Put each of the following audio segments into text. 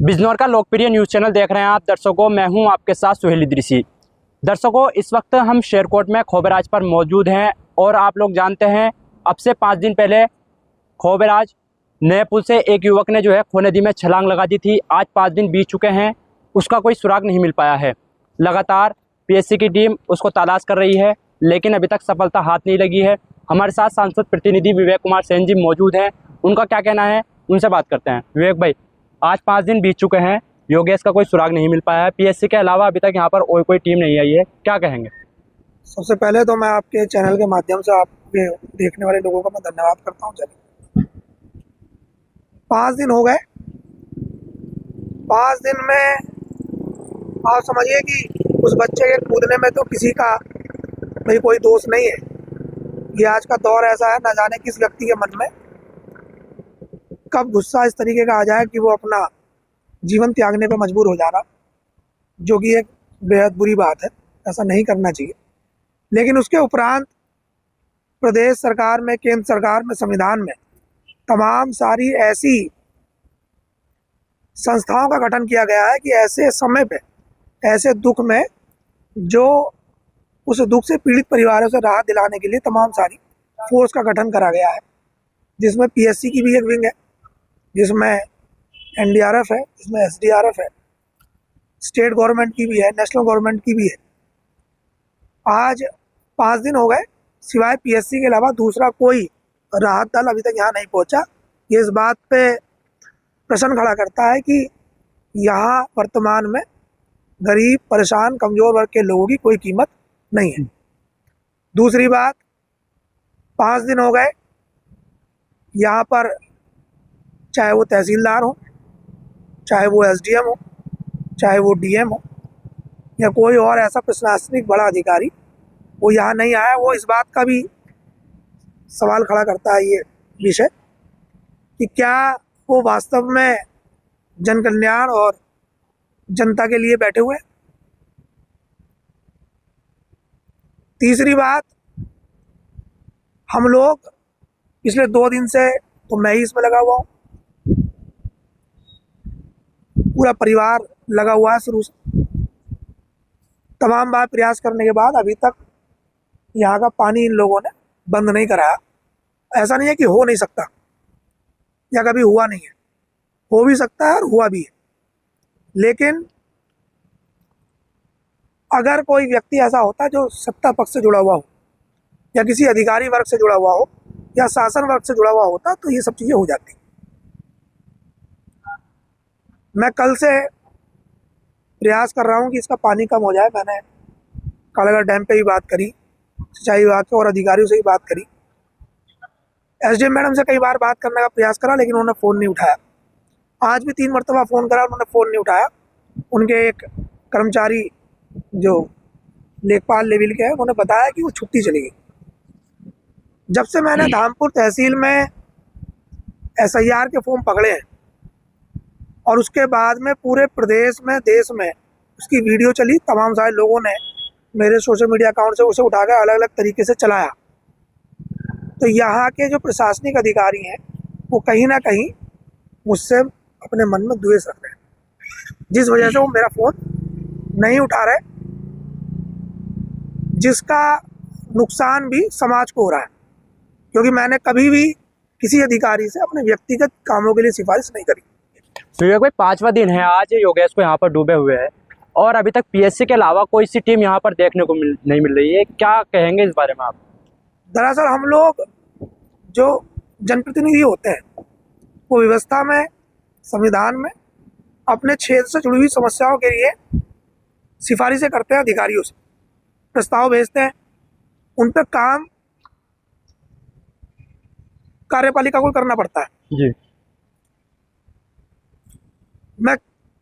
बिजनौर का लोकप्रिय news channel देख रहे हैं आप दर्शकों। मैं हूं आपके साथ सुहेल इदरीसी। दर्शकों, इस वक्त हम शेरकोट में खोबराज पर मौजूद हैं और आप लोग जानते हैं अब से 5 दिन पहले खोबराज नए पुल से एक युवक ने जो है खो नदी में छलांग लगा दी थी। आज 5 दिन बीत चुके हैं, उसका कोई सुराग नहीं मिल पाया है। लगातार पीएससी की टीम उसको तलाश कर रही है, लेकिन अभी तक सफलता हाथ नहीं लगी है। हमारे साथ सांसद प्रतिनिधि विवेक कुमार सेन जी मौजूद हैं, उनका क्या कहना है उनसे बात करते हैं। विवेक भाई, आज 5 दिन बीत चुके हैं, योगेश का कोई सुराग नहीं मिल पाया है। पीएससी के अलावा अभी तक यहाँ पर और कोई टीम नहीं आई है, क्या कहेंगे? सबसे पहले तो मैं आपके चैनल के माध्यम से आपके देखने वाले लोगों का मैं धन्यवाद करता हूँ। चलिए 5 दिन हो गए। 5 दिन में आप समझिए कि उस बच्चे के कूदने में तो किसी का भाई कोई दोष नहीं है। ये आज का दौर ऐसा है, न जाने किस व्यक्ति के मन में कब गुस्सा इस तरीके का आ जाए कि वो अपना जीवन त्यागने पर मजबूर हो जाना, जो कि एक बेहद बुरी बात है। ऐसा नहीं करना चाहिए। लेकिन उसके उपरांत प्रदेश सरकार में, केंद्र सरकार में, संविधान में तमाम सारी ऐसी संस्थाओं का गठन किया गया है कि ऐसे समय पे, ऐसे दुख में, जो उस दुख से पीड़ित परिवारों से राहत दिलाने के लिए तमाम सारी फोर्स का गठन करा गया है, जिसमें पीएससी की भी एक विंग है, जिसमें एनडीआरएफ है, जिसमें एसडीआरएफ है, स्टेट गवर्नमेंट की भी है, नेशनल गवर्नमेंट की भी है। आज 5 दिन हो गए, सिवाय पीएससी के अलावा दूसरा कोई राहत दल अभी तक यहाँ नहीं पहुँचा। ये इस बात पे प्रश्न खड़ा करता है कि यहाँ वर्तमान में गरीब, परेशान, कमज़ोर वर्ग के लोगों की कोई कीमत नहीं है। दूसरी बात, 5 दिन हो गए, यहाँ पर चाहे वो तहसीलदार हो, चाहे वो एसडीएम हो, चाहे वो डीएम हो, या कोई और ऐसा प्रशासनिक बड़ा अधिकारी, वो यहाँ नहीं आया। वो इस बात का भी सवाल खड़ा करता है ये विषय कि क्या वो वास्तव में जन कल्याण और जनता के लिए बैठे हुए हैं। तीसरी बात, हम लोग पिछले 2 दिन से, तो मैं ही इसमें लगा हुआ हूँ, पूरा परिवार लगा हुआ है शुरू से। तमाम बार प्रयास करने के बाद अभी तक यहाँ का पानी इन लोगों ने बंद नहीं कराया। ऐसा नहीं है कि हो नहीं सकता या कभी हुआ नहीं है, हो भी सकता है और हुआ भी है। लेकिन अगर कोई व्यक्ति ऐसा होता जो सत्ता पक्ष से जुड़ा हुआ हो, या किसी अधिकारी वर्ग से जुड़ा हुआ हो, या शासन वर्ग से जुड़ा हुआ होता, तो ये सब चीज़ें हो जाती। मैं कल से प्रयास कर रहा हूँ कि इसका पानी कम हो जाए। मैंने कालाघाट डैम पे भी बात करी, सिंचाई विभाग के और अधिकारियों से भी बात करी, एसडीएम मैडम से कई बार बात करने का प्रयास करा, लेकिन उन्होंने फ़ोन नहीं उठाया। आज भी 3 मरतबा फ़ोन करा, उन्होंने फ़ोन नहीं उठाया। उनके एक कर्मचारी जो लेखपाल लेवल के हैं, उन्होंने बताया कि वो छुट्टी चली गई। जब से मैंने धामपुर तहसील में एसआईआर के फॉर्म पकड़े हैं, और उसके बाद में पूरे प्रदेश में, देश में उसकी वीडियो चली, तमाम सारे लोगों ने मेरे सोशल मीडिया अकाउंट से उसे उठाकर अलग अलग तरीके से चलाया, तो यहाँ के जो प्रशासनिक अधिकारी हैं वो कहीं ना कहीं मुझसे अपने मन में द्वेष रख रहे हैं, जिस वजह से वो मेरा फ़ोन नहीं उठा रहे, जिसका नुकसान भी समाज को हो रहा है। क्योंकि मैंने कभी भी किसी अधिकारी से अपने व्यक्तिगत कामों के लिए सिफारिश नहीं करी। विवेक भाई, 5वां दिन है आज योगेश को यहाँ पर डूबे हुए हैं, और अभी तक पीएससी के अलावा कोई सी टीम यहाँ पर देखने को नहीं मिल रही है, क्या कहेंगे इस बारे में आप? दरअसल हम लोग जो जनप्रतिनिधि होते हैं, वो व्यवस्था में, संविधान में अपने क्षेत्र से जुड़ी हुई समस्याओं के लिए सिफारिशें करते हैं, अधिकारियों से प्रस्ताव भेजते हैं, उन पर काम कार्यपालिका को करना पड़ता है जी। मैं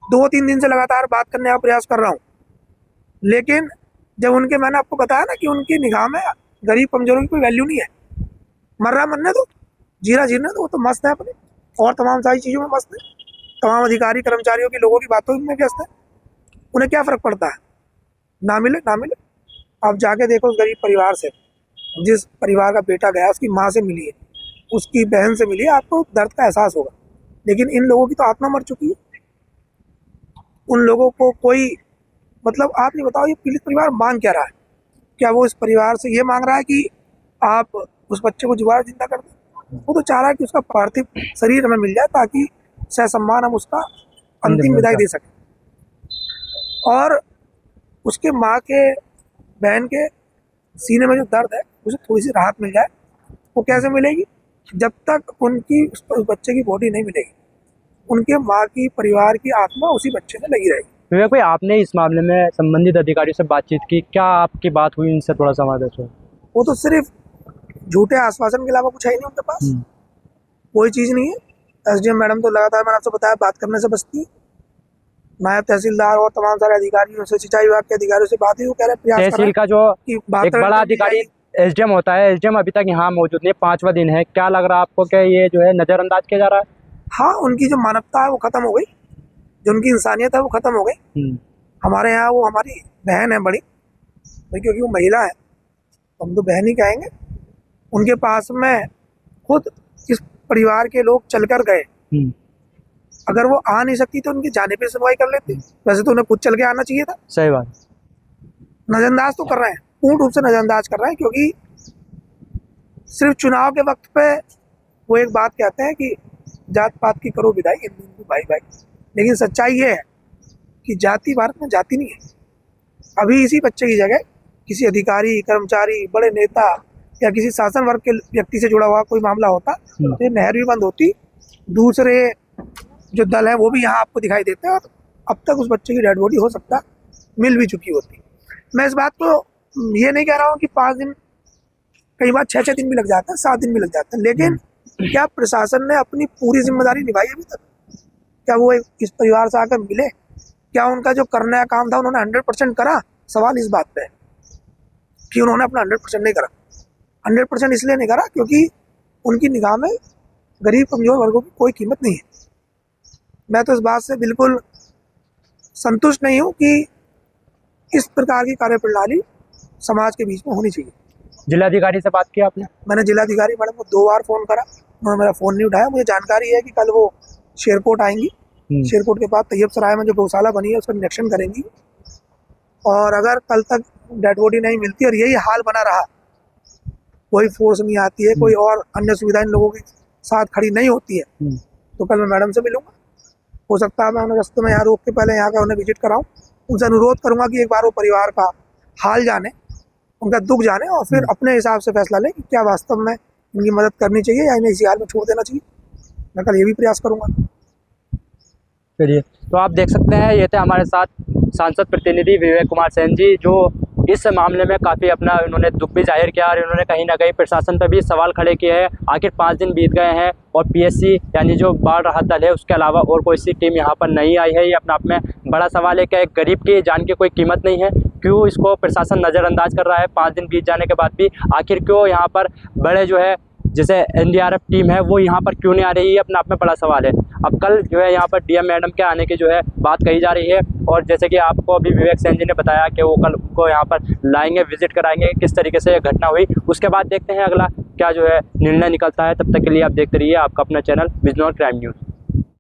2-3 दिन से लगातार बात करने का प्रयास कर रहा हूँ, लेकिन जब उनके, मैंने आपको बताया ना कि उनकी निगाह में गरीब कमजोरों की कोई वैल्यू नहीं है। मर रहा मरने दो, जीरा जीरने दो, वो तो मस्त है अपने, और तमाम सारी चीज़ों में मस्त है। तमाम अधिकारी, कर्मचारियों की, लोगों की बातों में व्यस्त है। उन्हें क्या फ़र्क पड़ता है, ना मिले ना मिले। आप जाके देखो उस गरीब परिवार से, जिस परिवार का बेटा गया, उसकी माँ से मिलिए, उसकी बहन से मिलिए, आपको दर्द का एहसास होगा। लेकिन इन लोगों की तो आत्मा मर चुकी है। उन लोगों को कोई मतलब आप ये बताओ, ये पीड़ित परिवार मांग क्या रहा है? क्या वो इस परिवार से ये मांग रहा है कि आप उस बच्चे को दोबारा जिंदा कर दें? वो तो चाह रहा है कि उसका पार्थिव शरीर हमें मिल जाए ताकि ससम्मान हम उसका अंतिम विदाई दे सकें। और उसके माँ के, बहन के सीने में जो दर्द है उसे थोड़ी सी राहत मिल जाए। वो कैसे मिलेगी? जब तक उनकी उस बच्चे की बॉडी नहीं मिलेगी, उनके माँ की, परिवार की आत्मा उसी बच्चे में लगी रहेगी। विवेक भाई, आपने इस मामले में संबंधित अधिकारियों से बातचीत की, क्या आपकी बात हुई इनसे? थोड़ा सा हमारे से। वो तो सिर्फ झूठे आश्वासन के अलावा कुछ है ही नहीं उनके पास, कोई चीज़ नहीं है। एसडीएम मैडम तो लगातार, मैंने आपसे बताया, बात करने से बचती है। नायब तहसीलदार और तमाम सारे अधिकारियों से, सिंचाई विभाग के अधिकारियों से बात हुई, वो कह रहे प्रयास कर रहे तहसील का जो कि एक बड़ा अधिकारी एसडीएम होता है, एसडीएम अभी तक यहाँ मौजूद नहीं, 5वां दिन है। क्या लग रहा है आपको कि ये जो है नज़रअंदाज किया जा रहा है? हाँ, उनकी जो मानवता है वो खत्म हो गई, जो उनकी इंसानियत है वो खत्म हो गई। हमारे यहाँ वो हमारी बहन है बड़ी भाई, क्योंकि वो महिला है तो हम तो बहन ही कहेंगे। उनके पास में खुद इस परिवार के लोग चलकर गए। अगर वो आ नहीं सकती तो उनकी जाने पे सुनवाई कर लेती। वैसे तो उन्हें खुद चल के आना चाहिए था। सही बात। नजरअंदाज तो कर रहे हैं, पूर्ण रूप से नजरअंदाज कर रहे हैं, क्योंकि सिर्फ चुनाव के वक्त पे वो एक बात कहते हैं कि जात पात की करो विदाई, हिंदू हिंदू भाई भाई। लेकिन सच्चाई ये है कि जाति भारत में जाति नहीं है। अभी इसी बच्चे की जगह किसी अधिकारी, कर्मचारी, बड़े नेता या किसी शासन वर्ग के व्यक्ति से जुड़ा हुआ कोई मामला होता तो ये नहर भी बंद होती, दूसरे जो दल है वो भी यहाँ आपको दिखाई देते हैं, और अब तक उस बच्चे की डेड बॉडी हो सकता मिल भी चुकी होती। मैं इस बात को ये नहीं कह रहा हूँ कि 5 दिन, कई बार 6-6 दिन भी लग जाते हैं, 7 दिन भी लग जाते हैं, लेकिन क्या प्रशासन ने अपनी पूरी जिम्मेदारी निभाई अभी तक? क्या वो इस परिवार से आकर मिले? क्या उनका जो करने का काम था उन्होंने 100% करा? सवाल इस बात पे है कि उन्होंने अपना 100% नहीं करा। 100% इसलिए नहीं करा क्योंकि उनकी निगाह में गरीब कमजोर वर्गों की कोई कीमत नहीं है। मैं तो इस बात से बिल्कुल संतुष्ट नहीं हूँ कि इस प्रकार की कार्यप्रणाली समाज के बीच में होनी चाहिए। जिलाधिकारी से बात की आपने? मैंने जिलाधिकारी मैडम को 2 बार फ़ोन करा, उन्होंने मेरा फ़ोन नहीं उठाया। मुझे जानकारी है कि कल वो शेरकोट आएंगी, शेरकोट के बाद तैयब सराय में जो गौशाला बनी है उसका निरीक्षण करेंगी, और अगर कल तक डेड बॉडी नहीं मिलती और यही हाल बना रहा, कोई फोर्स नहीं आती है, कोई और अन्य सुविधा इन लोगों के साथ खड़ी नहीं होती है, तो कल मैं मैडम से मिलूंगा। हो सकता है मैं उन्हें रास्ते में यहाँ रोक के पहले यहाँ का उन्हें विजिट कराऊँ। उनसे अनुरोध करूँगा कि एक बार वो परिवार का हाल जाने, उनका दुख जाने, और फिर अपने हिसाब से फैसला लें कि क्या वास्तव में इनकी मदद करनी चाहिए या इन्हें इसी हाल में छोड़ देना चाहिए। मैं कल ये भी प्रयास करूँगा। चलिए, तो आप देख सकते हैं, ये थे हमारे साथ सांसद प्रतिनिधि विवेक कुमार सेन जी, जो इस मामले में काफ़ी अपना उन्होंने दुख भी जाहिर किया, और उन्होंने कहीं ना कहीं प्रशासन पर भी सवाल खड़े किए हैं। आखिर 5 दिन बीत गए हैं और पीएससी यानी जो बाढ़ राहत दल है उसके अलावा और कोई सी टीम यहाँ पर नहीं आई है। ये अपने आप में बड़ा सवाल है कि एक गरीब की जान की कोई कीमत नहीं है, क्यों इसको प्रशासन नज़रअंदाज कर रहा है? 5 दिन बीत जाने के बाद भी आखिर क्यों यहाँ पर बड़े जो है जैसे एनडीआरएफ टीम है वो यहाँ पर क्यों नहीं आ रही है, अपना आप में बड़ा सवाल है। अब कल जो है यहाँ पर डीएम मैडम के आने की जो है बात कही जा रही है, और जैसे कि आपको अभी विवेक सेन जी ने बताया कि वो कल को यहाँ पर लाएंगे, विजिट कराएंगे किस तरीके से ये घटना हुई। उसके बाद देखते हैं अगला क्या जो है निर्णय निकलता है। तब तक के लिए आप देखते रहिए आपका अपना चैनल बिजनौर क्राइम न्यूज़।